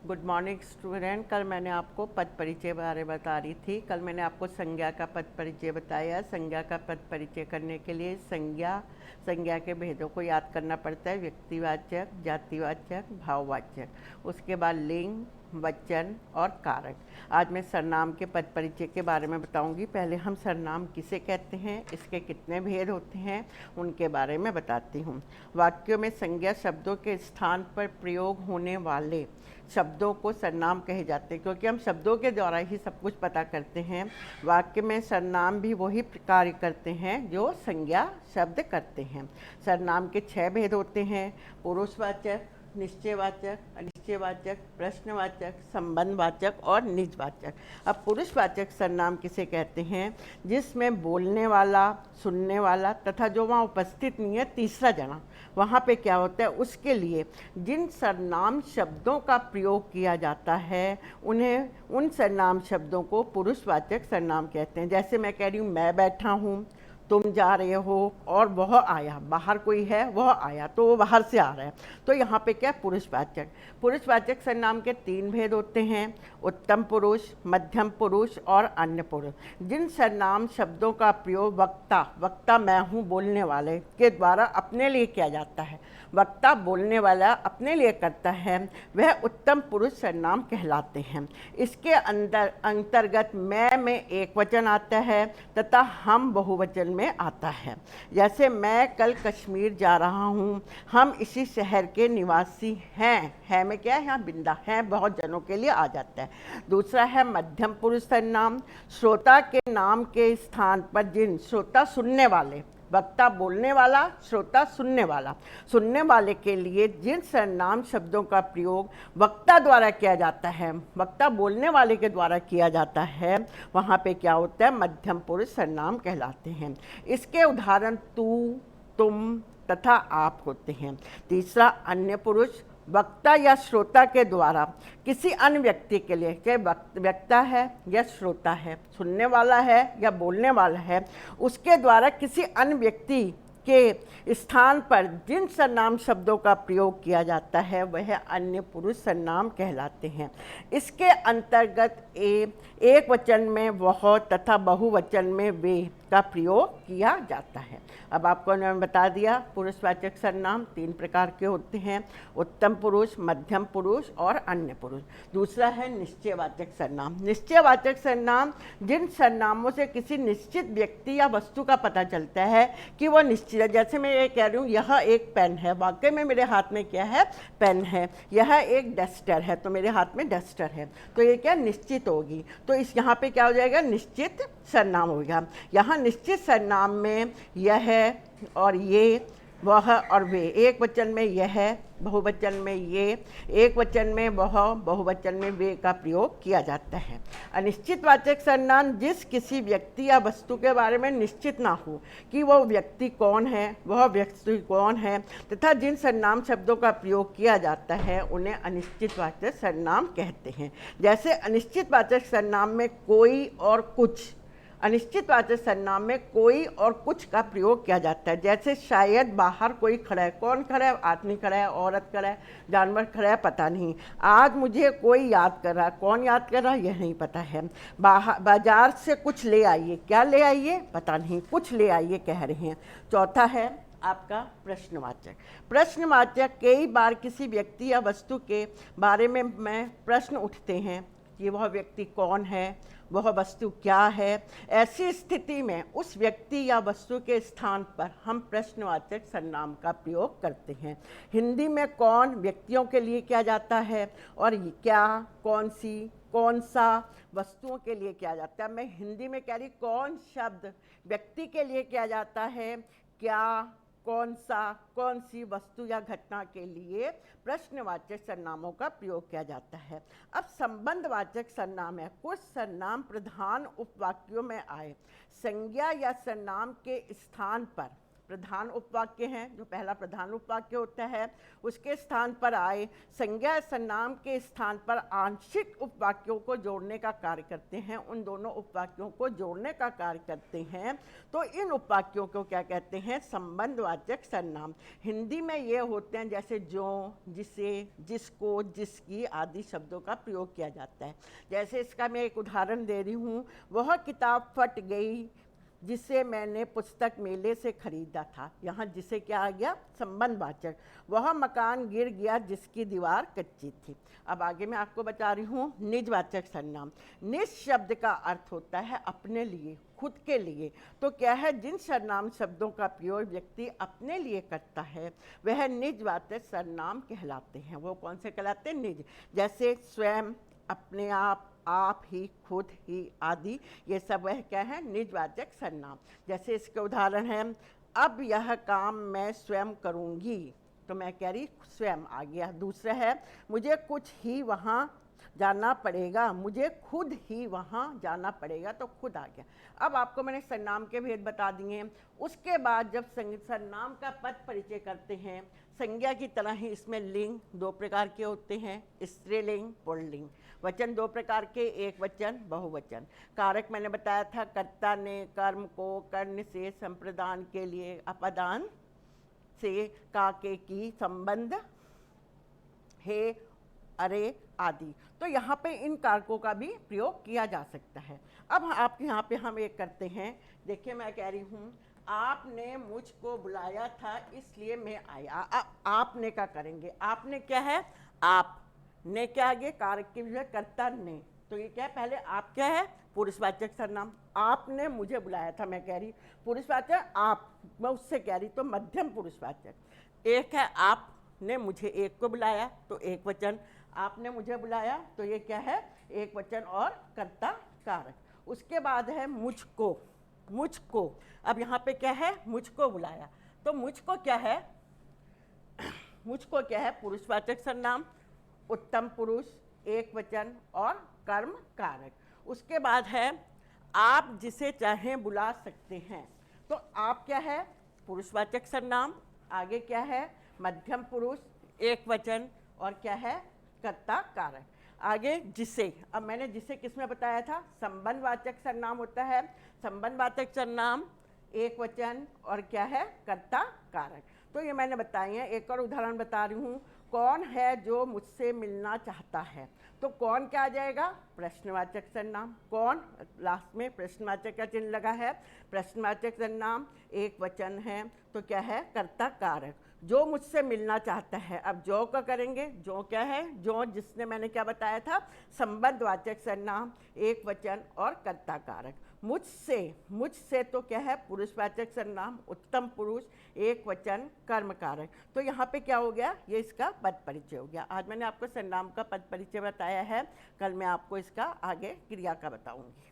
Good morning student. कल मैंने आपको पद परिचय बारे बता रही थी। कल मैंने आपको संज्ञा का पद परिचय बताया। संज्ञा का पद परिचय करने के लिए संज्ञा के भेदों को याद करना पड़ता है। व्यक्तिवाचक, जातिवाचक, भाववाचक, उसके बाद लिंग, वचन और कारक। आज मैं सर्वनाम के पद परिचय के बारे में बताऊंगी। पहले हम सर्वनाम किसे कहते हैं, इसके कितने भेद होते हैं, उनके बारे में बताती हूँ। वाक्यों में संज्ञा शब्दों के स्थान पर प्रयोग होने वाले शब्दों को सर्वनाम कहे जाते हैं, क्योंकि हम शब्दों के द्वारा ही सब कुछ पता करते हैं। वाक्य में सर्वनाम भी वही कार्य करते हैं जो संज्ञा शब्द करते हैं। सर्वनाम के 6 भेद होते हैं: पुरुषवाचक, निश्चयवाचक, अनिश्चयवाचक, प्रश्नवाचक, संबंधवाचक और निजवाचक। अब पुरुषवाचक सर्वनाम किसे कहते हैं? जिसमें बोलने वाला, सुनने वाला तथा जो वहाँ उपस्थित नहीं है तीसरा जना, वहाँ पे क्या होता है, उसके लिए जिन सर्वनाम शब्दों का प्रयोग किया जाता है उन्हें, उन सर्वनाम शब्दों को पुरुषवाचक सर्वनाम कहते हैं। जैसे मैं कह रही हूँ मैं बैठा हूँ, तुम जा रहे हो और वह आया। बाहर कोई है, वह आया, तो वो बाहर से आ रहा है। तो यहाँ पे क्या, पुरुषवाचक। पुरुषवाचक सर्वनाम के 3 भेद होते हैं: उत्तम पुरुष, मध्यम पुरुष और अन्य पुरुष। जिन सर्वनाम शब्दों का प्रयोग वक्ता मैं हूँ बोलने वाले के द्वारा अपने लिए किया जाता है, वक्ता बोलने वाला अपने लिए करता है, वह उत्तम पुरुष सर्वनाम कहलाते हैं। इसके अंतर्गत मैं में एक वचन आता है तथा हम बहुवचन में आता है। जैसे मैं कल कश्मीर जा रहा हूँ, हम इसी शहर के निवासी हैं। है में क्या है, यहाँ बिंदा है, बहुत जनों के लिए आ जाता है। दूसरा है मध्यम पुरुष सर्वनाम। श्रोता के नाम के स्थान पर जिन, श्रोता सुनने वाले, वक्ता बोलने वाला, श्रोता सुनने वाला, सुनने वाले के लिए जिन सर्वनाम शब्दों का प्रयोग वक्ता द्वारा किया जाता है, वक्ता बोलने वाले के द्वारा किया जाता है, वहाँ पे क्या होता है, मध्यम पुरुष सर्वनाम कहलाते हैं। इसके उदाहरण तू, तुम तथा आप होते हैं। तीसरा अन्य पुरुष। वक्ता या श्रोता के द्वारा किसी अन्य व्यक्ति के लिए, चाहे वक्ता है या श्रोता है, सुनने वाला है या बोलने वाला है, उसके द्वारा किसी अन्य व्यक्ति के स्थान पर जिन सर्वनाम शब्दों का प्रयोग किया जाता है वह अन्य पुरुष सर्वनाम कहलाते हैं। इसके अंतर्गत एक वचन में वह तथा बहुवचन में वे का प्रयोग किया जाता है। अब आपको मैंने बता दिया पुरुषवाचक सर्वनाम 3 प्रकार के होते हैं: उत्तम पुरुष, मध्यम पुरुष और अन्य पुरुष। दूसरा है निश्चयवाचक सर्वनाम। निश्चयवाचक सर्वनाम जिन सर्वनामों से किसी निश्चित व्यक्ति या वस्तु का पता चलता है कि वह निश्चित, जैसे मैं ये कह रही हूँ यह एक पेन है, वाकई में मेरे हाथ में क्या है, पेन है। यह एक डस्टर है, तो मेरे हाथ में डस्टर है, तो ये क्या, निश्चित होगी। तो इस यहाँ पे क्या हो जाएगा, निश्चित सर्वनाम हो गया। यहाँ निश्चित सर्वनाम में यह और ये, वह और वे, एक वचन में यह, बहुवचन में ये, एक वचन में वह, बहुवचन में वे का प्रयोग किया जाता है। अनिश्चितवाचक सर्वनाम जिस किसी व्यक्ति या वस्तु के बारे में निश्चित ना हो कि वह व्यक्ति कौन है, वह व्यक्ति कौन है, तथा जिन सर्वनाम शब्दों का प्रयोग किया जाता है उन्हें अनिश्चितवाचक सर्वनाम कहते हैं। जैसे अनिश्चितवाचक सर्वनाम में कोई और कुछ, अनिश्चितवाचक सर्वनाम में कोई और कुछ का प्रयोग किया जाता है। जैसे शायद बाहर कोई खड़ा है, कौन खड़ा है, आदमी खड़ा है, औरत खड़ा है, जानवर खड़ा है, पता नहीं। आज मुझे कोई याद कर रहा है, कौन याद कर रहा है यह नहीं पता है। बाजार से कुछ ले आइए, क्या ले आइए पता नहीं, कुछ ले आइए कह रहे हैं। चौथा है आपका प्रश्नवाचक। प्रश्नवाचक कई बार किसी व्यक्ति या वस्तु के बारे में प्रश्न उठते हैं कि वह व्यक्ति कौन है, वह वस्तु क्या है। ऐसी स्थिति में उस व्यक्ति या वस्तु के स्थान पर हम प्रश्नवाचक सर्वनाम का प्रयोग करते हैं। हिंदी में कौन व्यक्तियों के लिए किया जाता है और क्या, कौन सी, कौन सा वस्तुओं के लिए किया जाता है। मैं हिंदी में कह रही, कौन शब्द व्यक्ति के लिए किया जाता है, क्या, कौन सा, कौन सी वस्तु या घटना के लिए प्रश्नवाचक सर्वनामों का प्रयोग किया जाता है। अब संबंधवाचक सर्वनाम है। कुछ सर्वनाम प्रधान उपवाक्यों में आए संज्ञा या सर्वनाम के स्थान पर प्रधान उपवाक्य हैं, जो पहला प्रधान उपवाक्य होता है उसके स्थान पर आए संज्ञा सर्वनाम के स्थान पर आंशिक उपवाक्यों को जोड़ने का कार्य करते हैं, उन दोनों उपवाक्यों को जोड़ने का कार्य करते हैं, तो इन उपवाक्यों को क्या कहते हैं? संबंधवाचक सर्वनाम। हिंदी में ये होते हैं जैसे जो, जिसे, जिसको, जिसकी आदि शब्दों का प्रयोग किया जाता है। जैसे इसका मैं एक उदाहरण दे रही हूँ, वह किताब फट गई जिसे मैंने पुस्तक मेले से खरीदा था। यहाँ जिसे क्या आ गया? संबंधवाचक। वह मकान गिर गया जिसकी दीवार कच्ची थी। अब आगे मैं आपको बता रही हूँ निजवाचक सर्वनाम। निज शब्द का अर्थ होता है अपने लिए, खुद के लिए। तो क्या है? जिन सर्वनाम शब्दों का प्रयोग व्यक्ति अपने लिए करता है वह निजवाचक सर्वनाम कहलाते हैं। वो कौन से कहलाते हैं? निज। जैसे स्वयं, अपने आप ही, खुद ही आदि, ये सब वह क्या है? निजवाचक सर्वनाम। जैसे इसके उदाहरण हैं, अब यह काम मैं स्वयं करूँगी, तो मैं कह रही स्वयं आ गया। दूसरा है, मुझे कुछ ही वहाँ जाना पड़ेगा, मुझे खुद ही वहाँ जाना पड़ेगा, तो खुद आ गया। अब आपको मैंने सर्वनाम के भेद बता दिए। उसके बाद जब सर्वनाम का पद परिचय करते हैं, संज्ञा की तरह ही इसमें लिंग दो प्रकार के होते हैं, स्त्रीलिंग, पुल्लिंग। वचन दो प्रकार के, एक वचन, बहुवचन। कारक मैंने बताया था, कर्ता ने कर्म को कर्ण से संप्रदान के लिए अपादान से, काके की, संबंध, हे, अरे आदि। तो यहाँ पे इन कारकों का भी प्रयोग किया जा सकता है। अब आप यहाँ पे हम एक करते हैं, देखिए मैं कह रही हूँ, आपने मुझको बुलाया था इसलिए मैं आया। अब आपने क्या करेंगे? आपने क्या है? आप ने क्या आगे कारक की वजह कर्ता ने, तो ये क्या है? पहले आप क्या है? पुरुषवाचक सर्वनाम। आपने मुझे बुलाया था, मैं कह रही पुरुषवाचक आप, मैं उससे कह रही तो मध्यम पुरुषवाचक। एक है आपने मुझे एक को बुलाया तो एक वचन, आपने मुझे बुलाया तो ये क्या है? एक वचन और कर्ता कारक। उसके बाद है मुझको, मुझको। अब यहाँ पे क्या है? मुझको बुलाया, तो मुझको क्या है? मुझको क्या है? पुरुषवाचक सर्वनाम, उत्तम पुरुष, एक वचन और कर्म कारक। उसके बाद है आप जिसे चाहें बुला सकते हैं, तो आप क्या है? पुरुषवाचक सर्वनाम। आगे क्या है? मध्यम पुरुष, एक वचन और क्या है? कर्ता कारक। आगे जिसे, अब मैंने जिसे किस में बताया था? संबंधवाचक सर्वनाम होता है। संबंधवाचक सर्वनाम, एक वचन और क्या है? कर्ता कारक। तो ये मैंने बताए हैं। एक और उदाहरण बता रही हूँ, कौन है जो मुझसे मिलना चाहता है, तो कौन क्या आ जाएगा? प्रश्नवाचक सर्वनाम। कौन, लास्ट में प्रश्नवाचक का चिन्ह लगा है, प्रश्नवाचक सर्वनाम, एक वचन है, तो क्या है? कर्ता कारक। जो मुझसे मिलना चाहता है, अब जो का करेंगे, जो क्या है? जो, जिसने मैंने क्या बताया था? संबंधवाचक सर्वनाम, एक वचन और कर्ता कारक। मुझसे, मुझसे तो क्या है? पुरुषवाचक सर्वनाम, उत्तम पुरुष, एक वचन, कर्म कारक। तो यहाँ पे क्या हो गया? ये इसका पद परिचय हो गया। आज मैंने आपको सर्वनाम का पद परिचय बताया है, कल मैं आपको इसका आगे क्रिया का बताऊंगी।